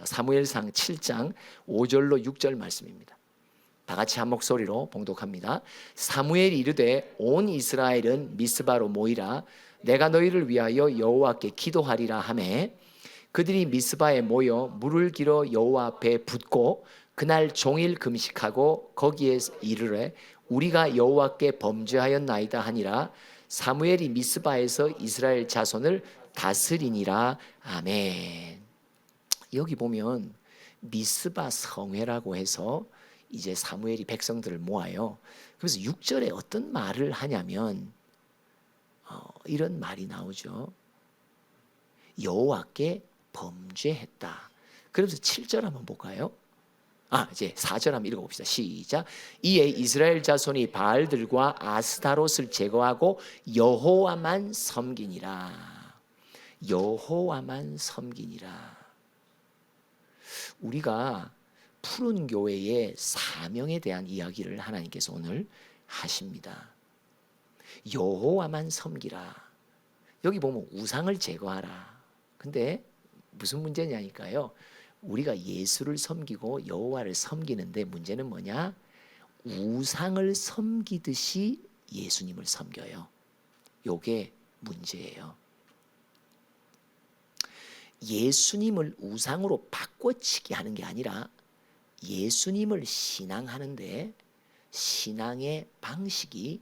사무엘상 7장 5절로 6절 말씀입니다. 다 같이 한 목소리로 봉독합니다. 사무엘이 이르되 온 이스라엘은 미스바로 모이라. 내가 너희를 위하여 여호와께 기도하리라 하매 그들이 미스바에 모여 물을 길어 여호와 앞에 붓고 그날 종일 금식하고 거기에 이르되 우리가 여호와께 범죄하였나이다 하니라. 사무엘이 미스바에서 이스라엘 자손을 다스리니라. 아멘. 여기 보면 미스바 성회라고 해서 이제 사무엘이 백성들을 모아요. 그래서 6절에 어떤 말을 하냐면 이런 말이 나오죠. 여호와께 범죄했다. 그러면서 7절 한번 볼까요? 이제 4절 한번 읽어봅시다. 시작. 이에 이스라엘 자손이 바알들과 아스타롯을 제거하고 여호와만 섬기니라. 여호와만 섬기니라. 우리가 푸른 교회의 사명에 대한 이야기를 하나님께서 오늘 하십니다. 여호와만 섬기라. 여기 보면 우상을 제거하라. 근데 무슨 문제냐니까요. 우리가 예수를 섬기고 여호와를 섬기는데 문제는 뭐냐? 우상을 섬기듯이 예수님을 섬겨요. 요게 문제예요. 예수님을 우상으로 바꿔치기 하는 게 아니라 예수님을 신앙하는데 신앙의 방식이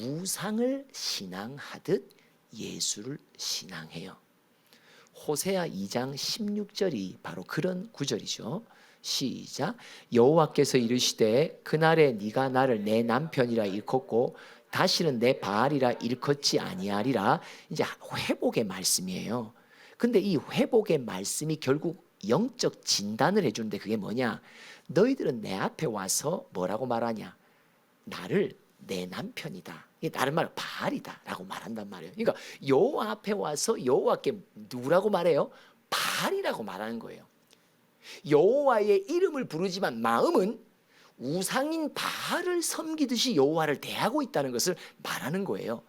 우상을 신앙하듯 예수를 신앙해요. 호세아 2장 16절이 바로 그런 구절이죠. 시작. 여호와께서 이르시되 그날에 네가 나를 내 남편이라 일컫고 다시는 내 바알이라 일컫지 아니하리라. 이제 회복의 말씀이에요. 근데 이 회복의 말씀이 결국 영적 진단을 해주는데 그게 뭐냐? 너희들은 내 앞에 와서 뭐라고 말하냐? 나를 내 남편이다. 이게 다른 말로 바알이다 라고 말한단 말이에요. 그러니까 여호와 앞에 와서 여호와께 누구라고 말해요? 바알이라고 말하는 거예요. 여호와의 이름을 부르지만 마음은 우상인 바알을 섬기듯이 여호와를 대하고 있다는 것을 말하는 거예요.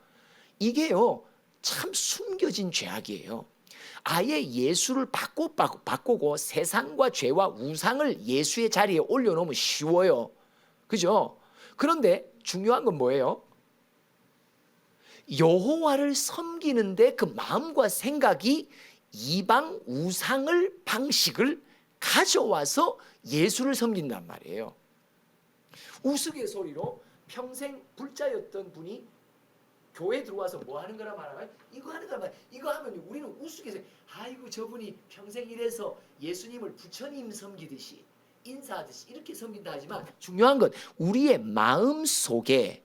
이게요 참 숨겨진 죄악이에요. 아예 예수를 바꾸고 세상과 죄와 우상을 예수의 자리에 올려놓으면 쉬워요. 그죠? 그런데 중요한 건 뭐예요? 여호와를 섬기는데 그 마음과 생각이 이방 우상을 방식을 가져와서 예수를 섬긴단 말이에요. 우스갯소리로 평생 불자였던 분이 교회 들어와서 뭐 하는 거라 말하면 이거 하는 거라 말하면 이거 하면 우리는 우스갯소리 아이고 저분이 평생 이래서 예수님을 부처님 섬기듯이 인사하듯이 이렇게 섬긴다 하지만 중요한 건 우리의 마음 속에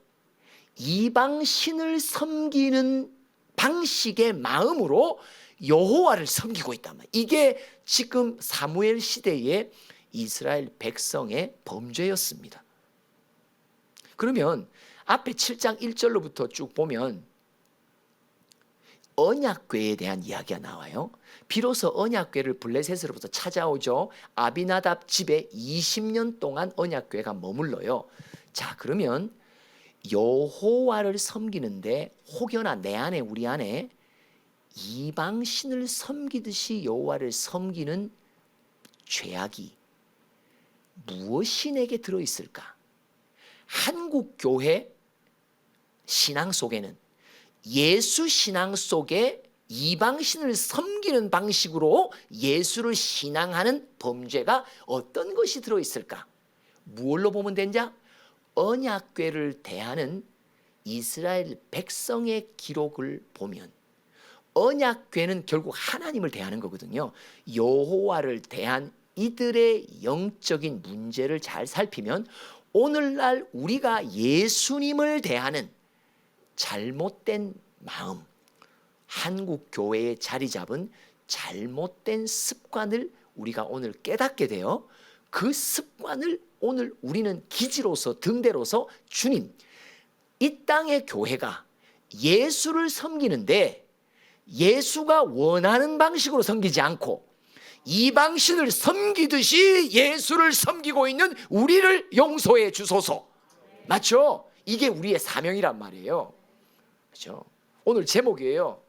이방 신을 섬기는 방식의 마음으로 여호와를 섬기고 있단 말이에요. 이게 지금 사무엘 시대의 이스라엘 백성의 범죄였습니다. 그러면 앞에 7장 1절로부터 쭉 보면 언약궤에 대한 이야기가 나와요. 비로소 언약궤를 블레셋으로부터 찾아오죠. 아비나답 집에 20년 동안 언약궤가 머물러요. 자, 그러면 여호와를 섬기는데 혹여나 내 안에 우리 안에 이방신을 섬기듯이 여호와를 섬기는 죄악이 무엇이 내게 들어있을까? 한국교회 신앙 속에는 예수 신앙 속에 이방신을 섬기는 방식으로 예수를 신앙하는 범죄가 어떤 것이 들어있을까? 무엇로 보면 되냐? 언약궤를 대하는 이스라엘 백성의 기록을 보면 언약궤는 결국 하나님을 대하는 거거든요. 여호와를 대한 이들의 영적인 문제를 잘 살피면 오늘날 우리가 예수님을 대하는 잘못된 마음, 한국 교회에 자리 잡은 잘못된 습관을 우리가 오늘 깨닫게 돼요. 그 습관을 오늘 우리는 기지로서 등대로서 주님, 이 땅의 교회가 예수를 섬기는데 예수가 원하는 방식으로 섬기지 않고 이방신을 섬기듯이 예수를 섬기고 있는 우리를 용서해 주소서. 맞죠? 이게 우리의 사명이란 말이에요. 그렇죠? 오늘 제목이에요.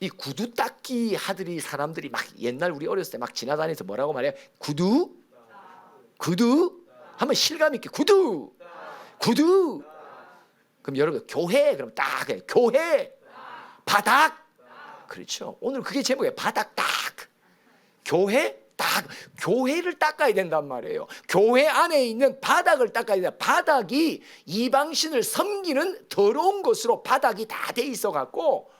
이 구두 닦기 하더니 사람들이 막 옛날 우리 어렸을 때 막 지나다니면서 뭐라고 말해요? 구두? 구두? 한번 실감 있게 구두! 구두! 그럼 여러분 교회 그럼 딱 해요. 교회! 바닥! 그렇죠. 오늘 그게 제목이에요. 바닥 딱! 교회? 딱! 교회를 닦아야 된단 말이에요. 교회 안에 있는 바닥을 닦아야 된다. 바닥이 이방신을 섬기는 더러운 것으로 바닥이 다 돼 있어 갖고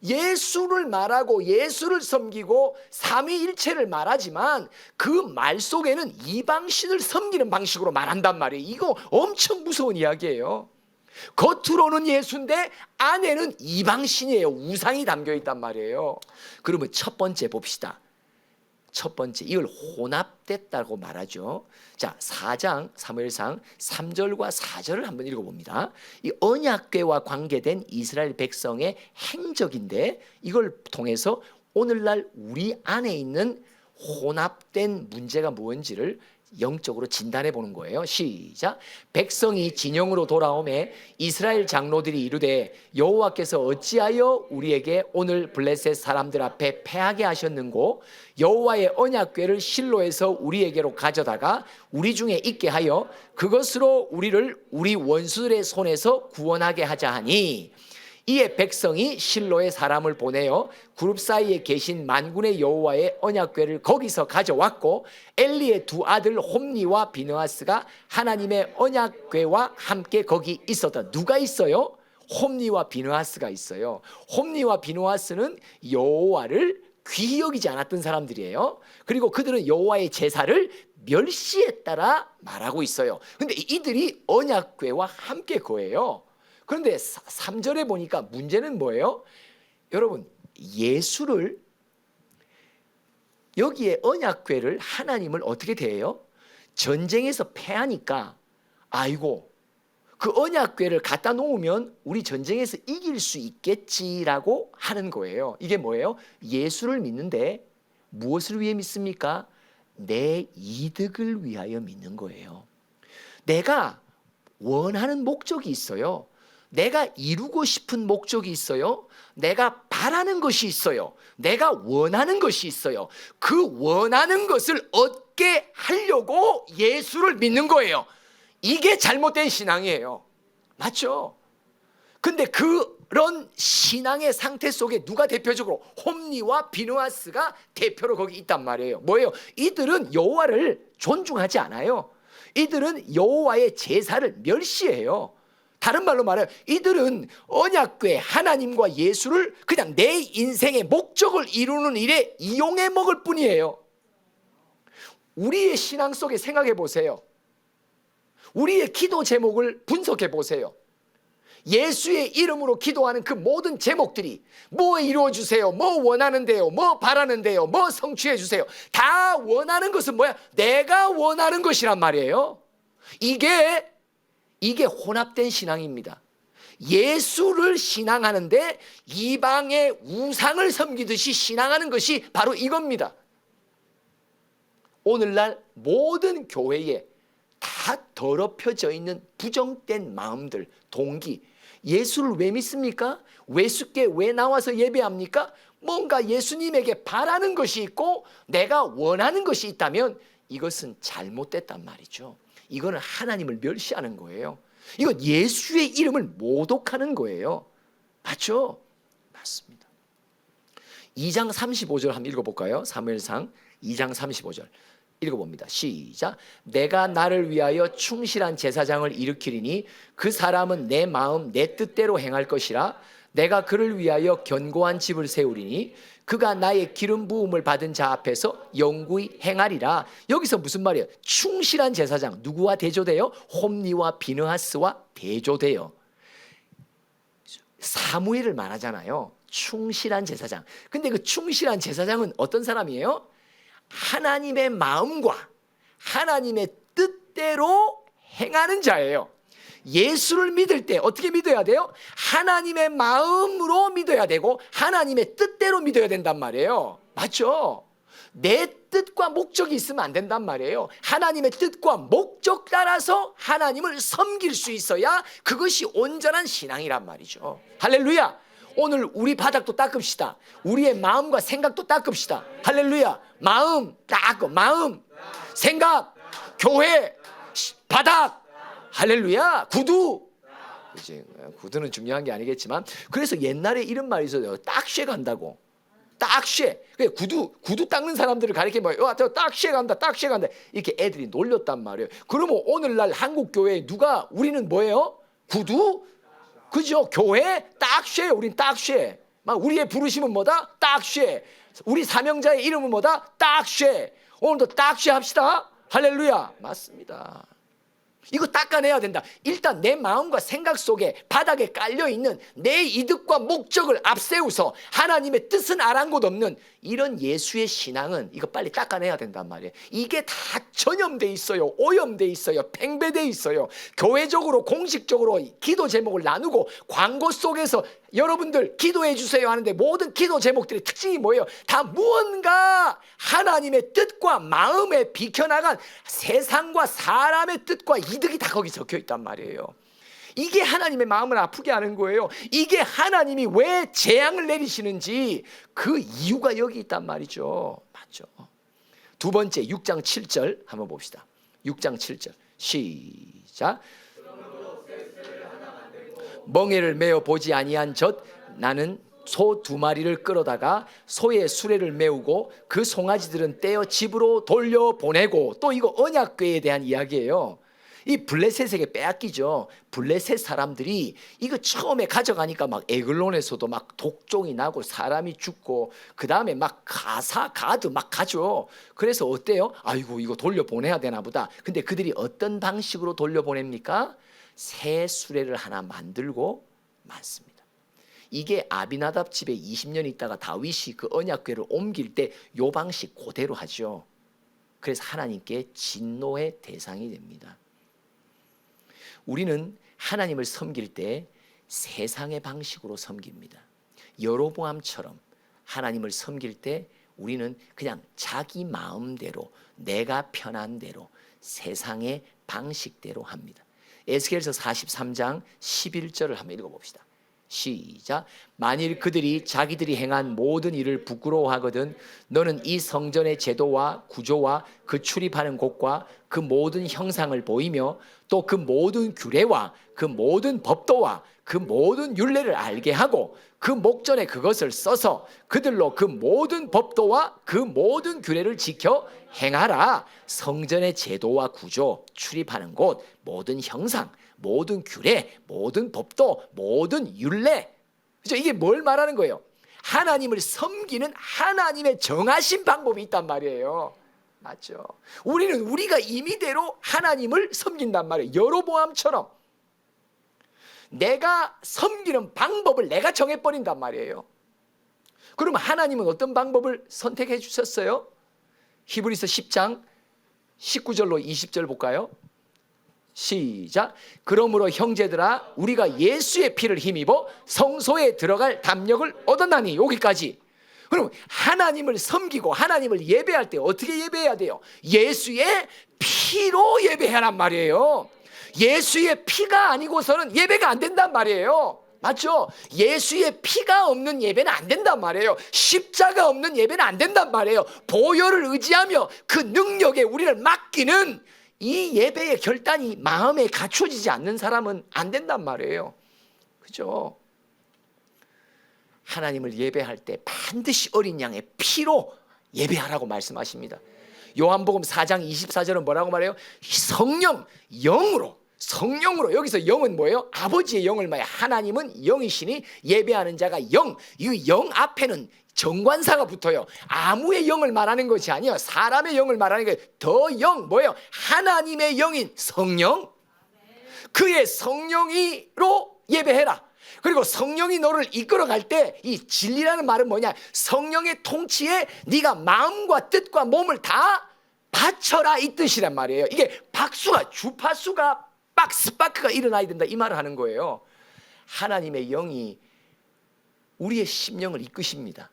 예수를 말하고 예수를 섬기고 삼위일체를 말하지만 그 말 속에는 이방신을 섬기는 방식으로 말한단 말이에요. 이거 엄청 무서운 이야기예요. 겉으로는 예수인데 안에는 이방신이에요. 우상이 담겨 있단 말이에요. 그러면 첫 번째 봅시다. 첫 번째, 이걸 혼합됐다고 말하죠. 자, 4장 사무엘상 3절과 4절을 한번 읽어봅니다. 이 언약궤와 관계된 이스라엘 백성의 행적인데 이걸 통해서 오늘날 우리 안에 있는 혼합된 문제가 무엇인지를 영적으로 진단해 보는 거예요. 시작. 백성이 진영으로 돌아오매 이스라엘 장로들이 이르되 여호와께서 어찌하여 우리에게 오늘 블레셋 사람들 앞에 패하게 하셨는고 여호와의 언약궤를 실로에서 우리에게로 가져다가 우리 중에 있게 하여 그것으로 우리를 우리 원수들의 손에서 구원하게 하자 하니 이에 백성이 실로에 사람을 보내어 그룹 사이에 계신 만군의 여호와의 언약궤를 거기서 가져왔고 엘리의 두 아들 홈니와 비느하스가 하나님의 언약궤와 함께 거기 있었다. 누가 있어요? 홈니와 비느하스가 있어요. 홈니와 비느하스는 여호와를 귀히 여기지 않았던 사람들이에요. 그리고 그들은 여호와의 제사를 멸시했다라 말하고 있어요. 근데 이들이 언약궤와 함께 거예요. 그런데 3절에 보니까 문제는 뭐예요? 여러분, 예수를 여기에 언약궤를 하나님을 어떻게 대해요? 전쟁에서 패하니까 아이고 그 언약궤를 갖다 놓으면 우리 전쟁에서 이길 수 있겠지라고 하는 거예요. 이게 뭐예요? 예수를 믿는데 무엇을 위해 믿습니까? 내 이득을 위하여 믿는 거예요. 내가 원하는 목적이 있어요. 내가 이루고 싶은 목적이 있어요. 내가 바라는 것이 있어요. 내가 원하는 것이 있어요. 그 원하는 것을 얻게 하려고 예수를 믿는 거예요. 이게 잘못된 신앙이에요. 맞죠? 근데 그런 신앙의 상태 속에 누가 대표적으로 홈니와 비느하스가 대표로 거기 있단 말이에요. 뭐예요? 이들은 여호와를 존중하지 않아요. 이들은 여호와의 제사를 멸시해요. 다른 말로 말해요. 이들은 언약궤 하나님과 예수를 그냥 내 인생의 목적을 이루는 일에 이용해 먹을 뿐이에요. 우리의 신앙 속에 생각해 보세요. 우리의 기도 제목을 분석해 보세요. 예수의 이름으로 기도하는 그 모든 제목들이 뭐 이루어주세요, 뭐 원하는데요, 뭐 바라는데요, 뭐 성취해 주세요. 다 원하는 것은 뭐야? 내가 원하는 것이란 말이에요. 이게 혼합된 신앙입니다. 예수를 신앙하는데 이방의 우상을 섬기듯이 신앙하는 것이 바로 이겁니다. 오늘날 모든 교회에 다 더럽혀져 있는 부정된 마음들, 동기. 예수를 왜 믿습니까? 외숙계 왜 나와서 예배합니까? 뭔가 예수님에게 바라는 것이 있고 내가 원하는 것이 있다면 이것은 잘못됐단 말이죠. 이거는 하나님을 멸시하는 거예요. 이건 예수의 이름을 모독하는 거예요. 맞죠? 맞습니다. 2장 35절 한번 읽어볼까요? 사무엘상 2장 35절 읽어봅니다. 시작. 내가 나를 위하여 충실한 제사장을 일으키리니 그 사람은 내 마음 내 뜻대로 행할 것이라. 내가 그를 위하여 견고한 집을 세우리니 그가 나의 기름 부음을 받은 자 앞에서 영구히 행하리라. 여기서 무슨 말이에요? 충실한 제사장, 누구와 대조돼요? 홈니와 비느하스와 대조돼요. 사무엘을 말하잖아요. 충실한 제사장. 근데 그 충실한 제사장은 어떤 사람이에요? 하나님의 마음과 하나님의 뜻대로 행하는 자예요. 예수를 믿을 때 어떻게 믿어야 돼요? 하나님의 마음으로 믿어야 되고 하나님의 뜻대로 믿어야 된단 말이에요. 맞죠? 내 뜻과 목적이 있으면 안 된단 말이에요. 하나님의 뜻과 목적 따라서 하나님을 섬길 수 있어야 그것이 온전한 신앙이란 말이죠. 할렐루야. 오늘 우리 바닥도 닦읍시다. 우리의 마음과 생각도 닦읍시다. 할렐루야. 마음 닦고, 마음, 생각, 교회, 바닥, 할렐루야. 구두. 이제 구두는 중요한 게 아니겠지만, 그래서 옛날에 이런 말이 있어요. 딱쉐 간다고. 딱쉐. 구두 닦는 사람들을 가리키면 딱쉐 간다, 딱쉐 간다, 이렇게 애들이 놀렸단 말이에요. 그러면 오늘날 한국 교회에 누가, 우리는 뭐예요? 구두, 그죠? 교회 딱쉐. 우린 딱쉐. 막 우리의 부르심은 뭐다? 딱쉐. 우리 사명자의 이름은 뭐다? 딱쉐. 오늘도 딱쉐 합시다. 할렐루야. 맞습니다. 이거 닦아내야 된다. 일단 내 마음과 생각 속에 바닥에 깔려있는 내 이득과 목적을 앞세워서 하나님의 뜻은 아랑곳 없는 이런 예수의 신앙은 이거 빨리 닦아내야 된단 말이에요. 이게 다 전염돼 있어요. 오염돼 있어요. 팽배돼 있어요. 교회적으로 공식적으로 기도 제목을 나누고 광고 속에서 여러분들 기도해 주세요 하는데 모든 기도 제목들의 특징이 뭐예요? 다 무언가 하나님의 뜻과 마음에 비켜나간 세상과 사람의 뜻과 이득이 다 거기 적혀 있단 말이에요. 이게 하나님의 마음을 아프게 하는 거예요. 이게 하나님이 왜 재앙을 내리시는지 그 이유가 여기 있단 말이죠. 맞죠? 두 번째 6장 7절 한번 봅시다. 6장 7절 시작. 멍에를 메어 보지 아니한 젖 나는 소 2마리를 끌어다가 소의 수레를 메우고 그 송아지들은 떼어 집으로 돌려보내고, 또 이거 언약궤에 대한 이야기예요. 이 블레셋에게 빼앗기죠. 블레셋 사람들이 이거 처음에 가져가니까 막 에글론에서도 막 독종이 나고 사람이 죽고, 그 다음에 막 가드 막 가죠. 그래서 어때요? 아이고 이거 돌려보내야 되나 보다. 근데 그들이 어떤 방식으로 돌려보냅니까? 새 수레를 하나 만들고 많습니다. 이게 아비나답 집에 20년 있다가 다윗이 그 언약궤를 옮길 때 요 방식 그대로 하죠. 그래서 하나님께 진노의 대상이 됩니다. 우리는 하나님을 섬길 때 세상의 방식으로 섬깁니다. 여로보암처럼 하나님을 섬길 때 우리는 그냥 자기 마음대로, 내가 편한 대로, 세상의 방식대로 합니다. 에스겔서 43장 11절을 한번 읽어봅시다. 시작. 만일 그들이 자기들이 행한 모든 일을 부끄러워하거든 너는 이 성전의 제도와 구조와 그 출입하는 곳과 그 모든 형상을 보이며 또 그 모든 규례와 그 모든 법도와 그 모든 율례를 알게 하고 그 목전에 그것을 써서 그들로 그 모든 법도와 그 모든 규례를 지켜 행하라. 성전의 제도와 구조, 출입하는 곳, 모든 형상, 모든 규례, 모든 법도, 모든 율례. 그죠? 이게 뭘 말하는 거예요? 하나님을 섬기는 하나님의 정하신 방법이 있단 말이에요. 맞죠? 우리는 우리가 임의대로 하나님을 섬긴단 말이에요. 여로보암처럼 내가 섬기는 방법을 내가 정해버린단 말이에요. 그러면 하나님은 어떤 방법을 선택해 주셨어요? 히브리서 10장 19절로 20절 볼까요? 시작. 그러므로 형제들아 우리가 예수의 피를 힘입어 성소에 들어갈 담력을 얻었나니. 여기까지. 그럼 하나님을 섬기고 하나님을 예배할 때 어떻게 예배해야 돼요? 예수의 피로 예배하란 말이에요. 예수의 피가 아니고서는 예배가 안 된단 말이에요. 맞죠? 예수의 피가 없는 예배는 안 된단 말이에요. 십자가 없는 예배는 안 된단 말이에요. 보혈을 의지하며 그 능력에 우리를 맡기는 이 예배의 결단이 마음에 갖춰지지 않는 사람은 안 된단 말이에요. 그죠? 하나님을 예배할 때 반드시 어린 양의 피로 예배하라고 말씀하십니다. 요한복음 4장 24절은 뭐라고 말해요? 성령, 성령으로. 여기서 영은 뭐예요? 아버지의 영을 말해요. 하나님은 영이시니 예배하는 자가 영. 이 영 앞에는 정관사가 붙어요. 아무의 영을 말하는 것이 아니에요. 사람의 영을 말하는 거예요. 더 영, 뭐예요? 하나님의 영인 성령. 그의 성령이로 예배해라. 그리고 성령이 너를 이끌어갈 때 이 진리라는 말은 뭐냐? 성령의 통치에 네가 마음과 뜻과 몸을 다 바쳐라, 이 뜻이란 말이에요. 이게 박수가, 주파수가 스파크가 일어나야 된다, 이 말을 하는 거예요. 하나님의 영이 우리의 심령을 이끄십니다.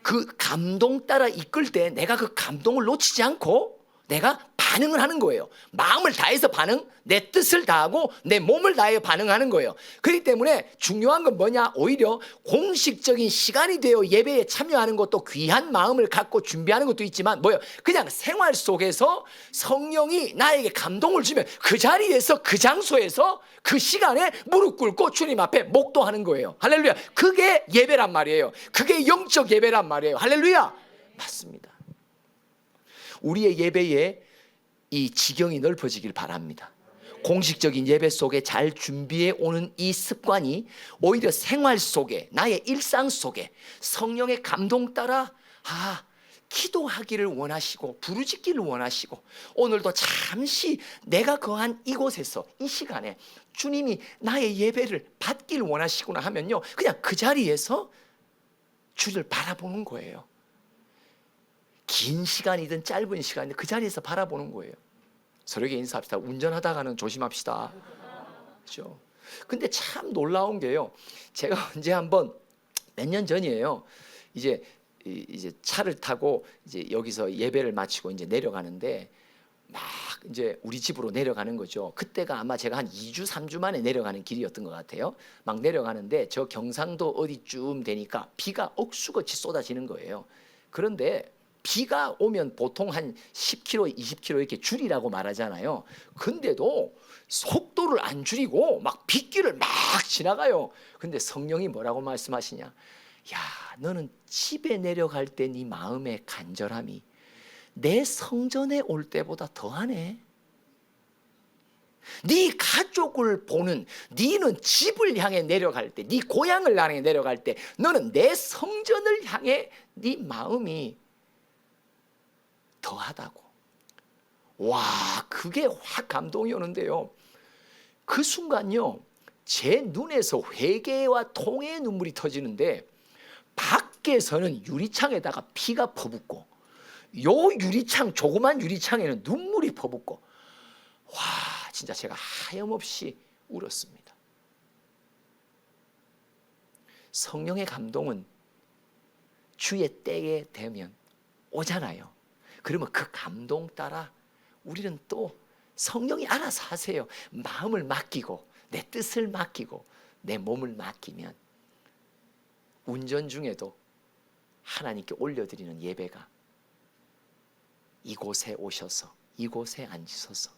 그 감동 따라 이끌 때 내가 그 감동을 놓치지 않고 내가 반응을 하는 거예요. 마음을 다해서 반응, 내 뜻을 다하고 내 몸을 다해 반응하는 거예요. 그렇기 때문에 중요한 건 뭐냐? 오히려 공식적인 시간이 되어 예배에 참여하는 것도 귀한 마음을 갖고 준비하는 것도 있지만 뭐예요? 그냥 생활 속에서 성령이 나에게 감동을 주면 그 자리에서 그 장소에서 그 시간에 무릎 꿇고 주님 앞에 목도하는 거예요. 할렐루야. 그게 예배란 말이에요. 그게 영적 예배란 말이에요. 할렐루야. 맞습니다. 우리의 예배에 이 지경이 넓어지길 바랍니다. 공식적인 예배 속에 잘 준비해 오는 이 습관이 오히려 생활 속에, 나의 일상 속에 성령의 감동 따라 기도하기를 원하시고 부르짖기를 원하시고, 오늘도 잠시 내가 거한 이곳에서 이 시간에 주님이 나의 예배를 받기를 원하시구나 하면요, 그냥 그 자리에서 주를 바라보는 거예요. 긴 시간이든 짧은 시간이든 그 자리에서 바라보는 거예요. 서로에게 인사합시다. 운전하다가는 조심합시다. 그렇죠? 근데 참 놀라운 게요, 제가 언제 한번 몇 년 전이에요. 이제 차를 타고 이제 여기서 예배를 마치고 이제 내려가는데 막 이제 우리 집으로 내려가는 거죠. 그때가 아마 제가 한 2주 3주 만에 내려가는 길이었던 것 같아요. 막 내려가는데 저 경상도 어디쯤 되니까 비가 억수같이 쏟아지는 거예요. 그런데 비가 오면 보통 한 10km, 20km 이렇게 줄이라고 말하잖아요. 근데도 속도를 안 줄이고 막 빗길을 막 지나가요. 근데 성령이 뭐라고 말씀하시냐? 야, 너는 집에 내려갈 때 네 마음의 간절함이 내 성전에 올 때보다 더하네. 네 가족을 보는, 네는 집을 향해 내려갈 때, 네 고향을 향해 내려갈 때 너는 내 성전을 향해 네 마음이 더하다고. 와, 그게 확 감동이 오는데요, 그 순간요 제 눈에서 회개와 통회의 눈물이 터지는데, 밖에서는 유리창에다가 피가 퍼붓고 요 유리창, 조그만 유리창에는 눈물이 퍼붓고, 와, 진짜 제가 하염없이 울었습니다. 성령의 감동은 주의 때에 되면 오잖아요. 그러면 그 감동 따라 우리는 또 성령이 알아서 하세요. 마음을 맡기고 내 뜻을 맡기고 내 몸을 맡기면 운전 중에도 하나님께 올려드리는 예배가 이곳에 오셔서 이곳에 앉으셔서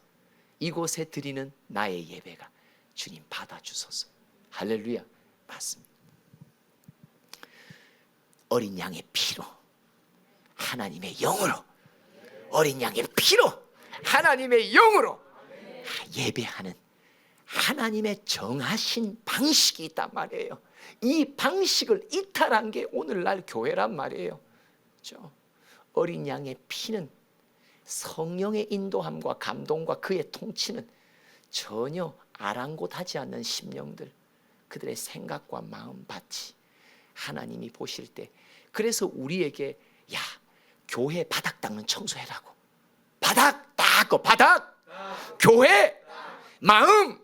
이곳에 드리는 나의 예배가 주님 받아주소서. 할렐루야. 맞습니다. 어린 양의 피로, 하나님의 영으로, 어린 양의 피로, 하나님의 영으로 예배하는 하나님의 정하신 방식이 있단 말이에요. 이 방식을 이탈한 게 오늘날 교회란 말이에요. 그렇죠? 어린 양의 피는 성령의 인도함과 감동과 그의 통치는 전혀 아랑곳하지 않는 심령들, 그들의 생각과 마음밭이 하나님이 보실 때, 그래서 우리에게 야, 교회 바닥 닦는 청소해라고. 바닥 닦고, 바닥, 교회, 마음.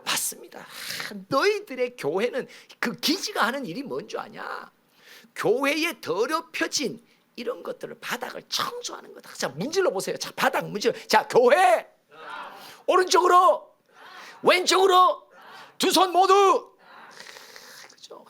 맞습니다. 너희들의 교회는 그 기지가 하는 일이 뭔 줄 아냐? 교회에 더럽혀진 이런 것들을 바닥을 청소하는 거다. 자, 문질러 보세요. 자, 바닥 문질러. 자, 교회 오른쪽으로, 왼쪽으로, 두 손 모두. 그죠?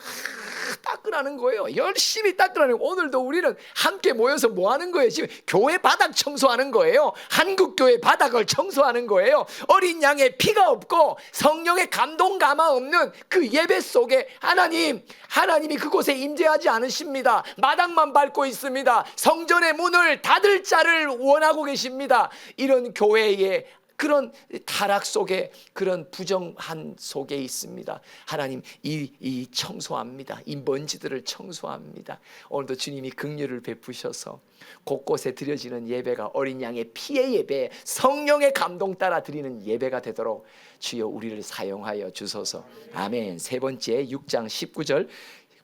닦으라는 거예요. 열심히 닦으라는 거예요. 오늘도 우리는 함께 모여서 뭐 하는 거예요? 지금 교회 바닥 청소하는 거예요. 한국교회 바닥을 청소하는 거예요. 어린 양의 피가 없고 성령의 감동 감화 없는 그 예배 속에 하나님이 그곳에 임재하지 않으십니다. 마당만 밟고 있습니다. 성전의 문을 닫을 자를 원하고 계십니다. 이런 교회에 그런 타락 속에, 그런 부정한 속에 있습니다. 하나님 이 청소합니다. 이 먼지들을 청소합니다. 오늘도 주님이 긍휼을 베푸셔서 곳곳에 드려지는 예배가 어린 양의 피의 예배, 성령의 감동 따라 드리는 예배가 되도록 주여 우리를 사용하여 주소서. 아멘. 세 번째 6장 19절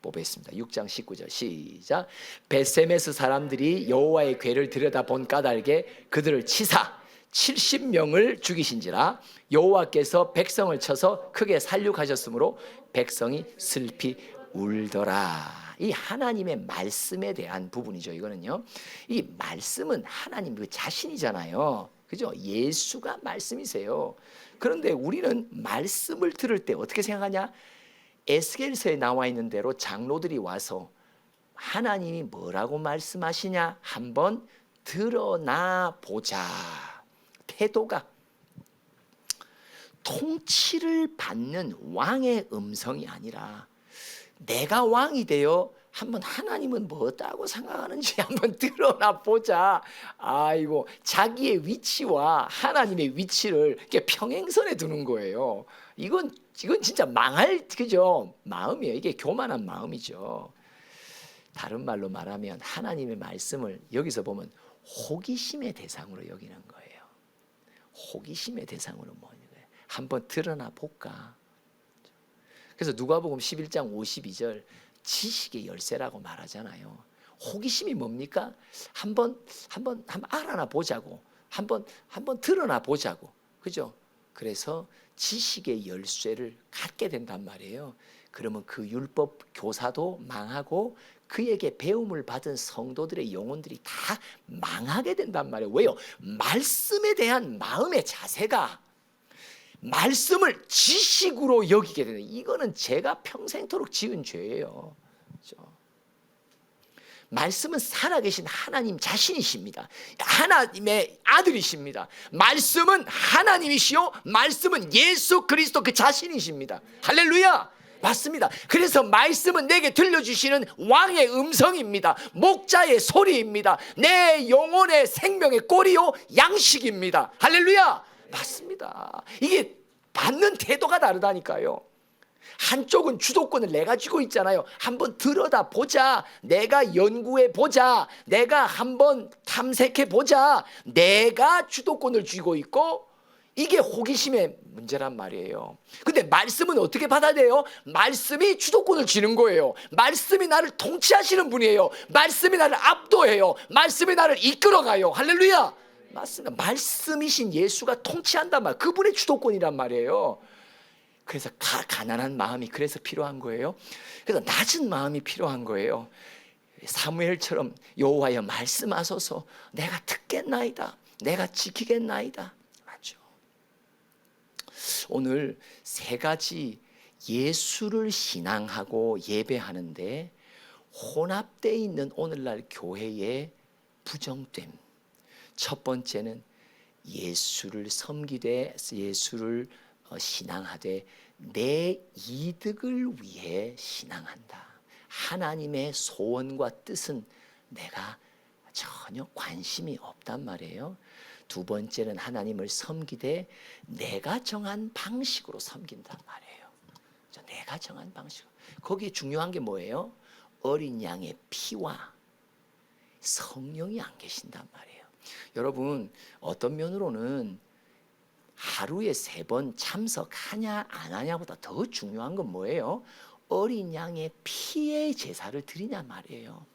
보겠습니다. 6장 19절 시작. 벳세메스 사람들이 여호와의 궤를 들여다본 까닭에 그들을 치사 70명을 죽이신지라. 여호와께서 백성을 쳐서 크게 살육하셨으므로 백성이 슬피 울더라. 이 하나님의 말씀에 대한 부분이죠. 이거는요, 이 말씀은 하나님 그 자신이잖아요. 그죠? 예수가 말씀이세요. 그런데 우리는 말씀을 들을 때 어떻게 생각하냐? 에스겔서에 나와 있는 대로 장로들이 와서 하나님이 뭐라고 말씀하시냐 한번 드러나 보자. 태도가 통치를 받는 왕의 음성이 아니라 내가 왕이 되어 한번 하나님은 뭐다고 생각하는지 한번 드러나 보자. 아이고, 자기의 위치와 하나님의 위치를 이렇게 평행선에 두는 거예요. 이건 진짜 망할, 그죠? 마음이에요. 이게 교만한 마음이죠. 다른 말로 말하면 하나님의 말씀을 여기서 보면 호기심의 대상으로 여기는 거예요. 호기심의 대상으로 뭐냐? 한번 드러나 볼까? 그래서 누가복음 11장 52절 지식의 열쇠라고 말하잖아요. 호기심이 뭡니까? 한번 알아나 보자고, 한번 드러나 보자고, 그죠? 그래서 지식의 열쇠를 갖게 된단 말이에요. 그러면 그 율법 교사도 망하고 그에게 배움을 받은 성도들의 영혼들이 다 망하게 된단 말이에요. 왜요? 말씀에 대한 마음의 자세가 말씀을 지식으로 여기게 되는, 이거는 제가 평생토록 지은 죄예요. 그렇죠? 말씀은 살아계신 하나님 자신이십니다. 하나님의 아들이십니다. 말씀은 하나님이시요 말씀은 예수 그리스도 그 자신이십니다. 할렐루야. 맞습니다. 그래서 말씀은 내게 들려주시는 왕의 음성입니다. 목자의 소리입니다. 내 영혼의 생명의 꼬리요 양식입니다. 할렐루야. 맞습니다. 이게 받는 태도가 다르다니까요. 한쪽은 주도권을 내가 쥐고 있잖아요. 한번 들여다 보자. 내가 연구해 보자. 내가 한번 탐색해 보자. 내가 주도권을 쥐고 있고, 이게 호기심의 문제란 말이에요. 근데 말씀은 어떻게 받아야 돼요? 말씀이 주도권을 쥐는 거예요. 말씀이 나를 통치하시는 분이에요. 말씀이 나를 압도해요. 말씀이 나를 이끌어가요. 할렐루야. 맞습니다. 말씀이신 예수가 통치한단 말, 그분의 주도권이란 말이에요. 그래서 가난한 마음이 그래서 필요한 거예요. 그래서 낮은 마음이 필요한 거예요. 사무엘처럼 여호와여 말씀하소서, 내가 듣겠나이다, 내가 지키겠나이다. 맞죠? 오늘 세 가지 예수를 신앙하고 예배하는데 혼합되어 있는 오늘날 교회의 부정됨. 첫 번째는 예수를 섬기되 예수를 신앙하되 내 이득을 위해 신앙한다. 하나님의 소원과 뜻은 내가 전혀 관심이 없단 말이에요. 두 번째는 하나님을 섬기되 내가 정한 방식으로 섬긴단 말이에요. 내가 정한 방식. 거기에 중요한 게 뭐예요? 어린 양의 피와 성령이 안 계신단 말이에요. 여러분, 어떤 면으로는 하루에 3번 참석하냐 안 하냐보다 더 중요한 건 뭐예요? 어린 양의 피의 제사를 드리냐 말이에요.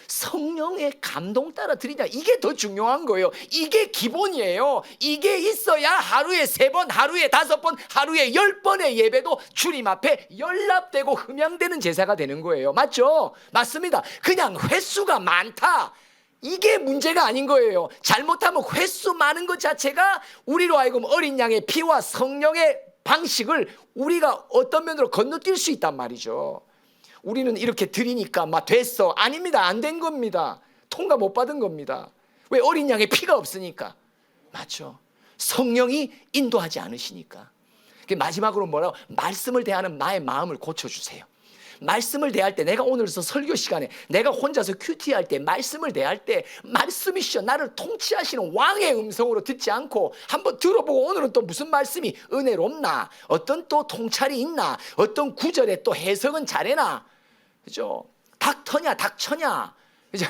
성령의 감동 따라 드리냐, 이게 더 중요한 거예요. 이게 기본이에요. 이게 있어야 하루에 3번, 하루에 5번, 하루에 10번의 예배도 주님 앞에 연락되고 흠양되는 제사가 되는 거예요. 맞죠? 맞습니다. 그냥 횟수가 많다, 이게 문제가 아닌 거예요. 잘못하면 횟수 많은 것 자체가 우리로 하여금 어린 양의 피와 성령의 방식을 우리가 어떤 면으로 건너뛸 수 있단 말이죠. 우리는 이렇게 드리니까 막 됐어. 아닙니다. 안 된 겁니다. 통과 못 받은 겁니다. 왜? 어린 양의 피가 없으니까. 맞죠? 성령이 인도하지 않으시니까. 마지막으로 뭐라고? 말씀을 대하는 나의 마음을 고쳐주세요. 말씀을 대할 때, 내가 오늘서 설교 시간에 내가 혼자서 큐티할 때, 말씀을 대할 때 말씀이시여 나를 통치하시는 왕의 음성으로 듣지 않고 한번 들어보고 오늘은 또 무슨 말씀이 은혜롭나, 어떤 또 통찰이 있나, 어떤 구절에 또 해석은 잘해나, 그죠? 닥터냐 닥쳐냐, 그죠?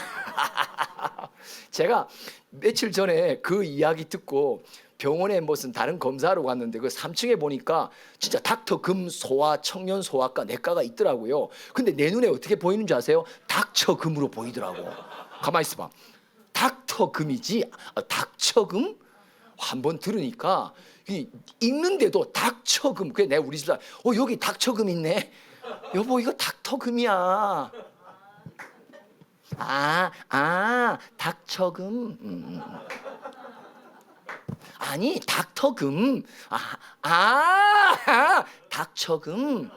제가 며칠 전에 그 이야기 듣고 병원에 무슨 다른 검사하러 갔는데 그 3층에 보니까 진짜 닥터 금 소아 청년 소아과 내과가 있더라고요. 근데 내 눈에 어떻게 보이는 줄 아세요? 닥쳐 금으로 보이더라고. 가만히 있어봐. 닥터 금이지 닥쳐 금? 한번 들으니까 읽는데도 닥쳐 금. 그래 내가 우리 집사 여기 닥쳐 금 있네. 여보 이거 닥터 금이야. 닥쳐 금. 아니 닥터금. 닥쳐금.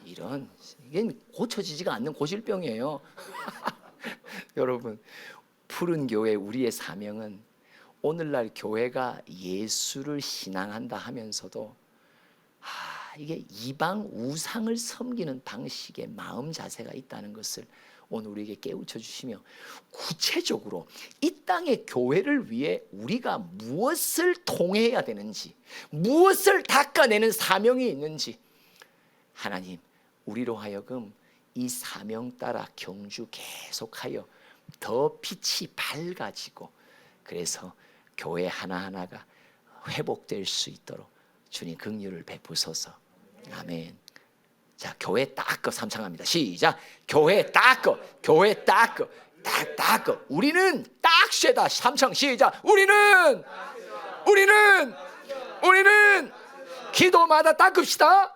이런, 이게 고쳐지지가 않는 고질병이에요. 여러분, 푸른 교회 우리의 사명은 오늘날 교회가 예수를 신앙한다 하면서도 이게 이방 우상을 섬기는 방식의 마음 자세가 있다는 것을 오늘 우리에게 깨우쳐 주시며, 구체적으로 이 땅의 교회를 위해 우리가 무엇을 통해야 되는지, 무엇을 닦아내는 사명이 있는지, 하나님 우리로 하여금 이 사명 따라 경주 계속하여 더 빛이 밝아지고, 그래서 교회 하나하나가 회복될 수 있도록 주님 긍휼을 베푸소서. 아멘. 자, 교회 닦어 삼창합니다. 시작. 교회 닦어, 교회 닦어, 닦어. 우리는 딱쇠다. 삼창 시작. 우리는 기도마다 닦읍시다.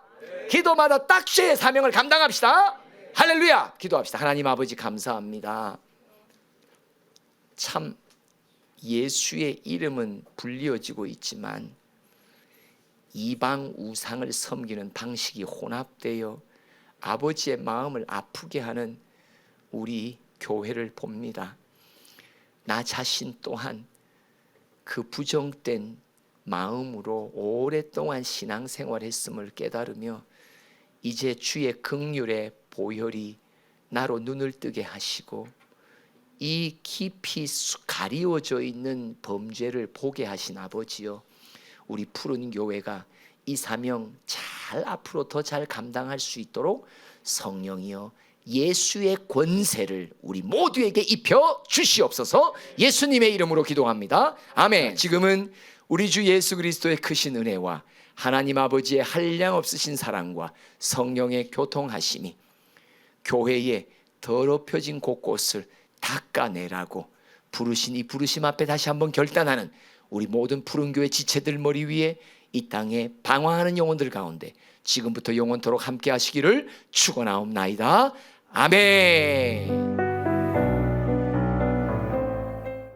기도마다 딱쇠의 사명을 감당합시다. 할렐루야. 기도합시다. 하나님 아버지 감사합니다. 참 예수의 이름은 불리어지고 있지만 이방 우상을 섬기는 방식이 혼합되어 아버지의 마음을 아프게 하는 우리 교회를 봅니다. 나 자신 또한 그 부정된 마음으로 오랫동안 신앙생활했음을 깨달으며 이제 주의 긍휼의 보혈이 나로 눈을 뜨게 하시고 이 깊이 가리워져 있는 범죄를 보게 하신 아버지여, 우리 푸른 교회가 이 사명 잘 앞으로 더 잘 감당할 수 있도록 성령이여 예수의 권세를 우리 모두에게 입혀 주시옵소서. 예수님의 이름으로 기도합니다. 아멘. 지금은 우리 주 예수 그리스도의 크신 은혜와 하나님 아버지의 한량없으신 사랑과 성령의 교통하심이 교회의 더럽혀진 곳곳을 닦아내라고 부르신 이 부르심 앞에 다시 한번 결단하는 우리 모든 푸른 교회 지체들 머리 위에 이 땅에 방황하는 영혼들 가운데 지금부터 영원토록 함께 하시기를 축원하옵나이다. 아멘.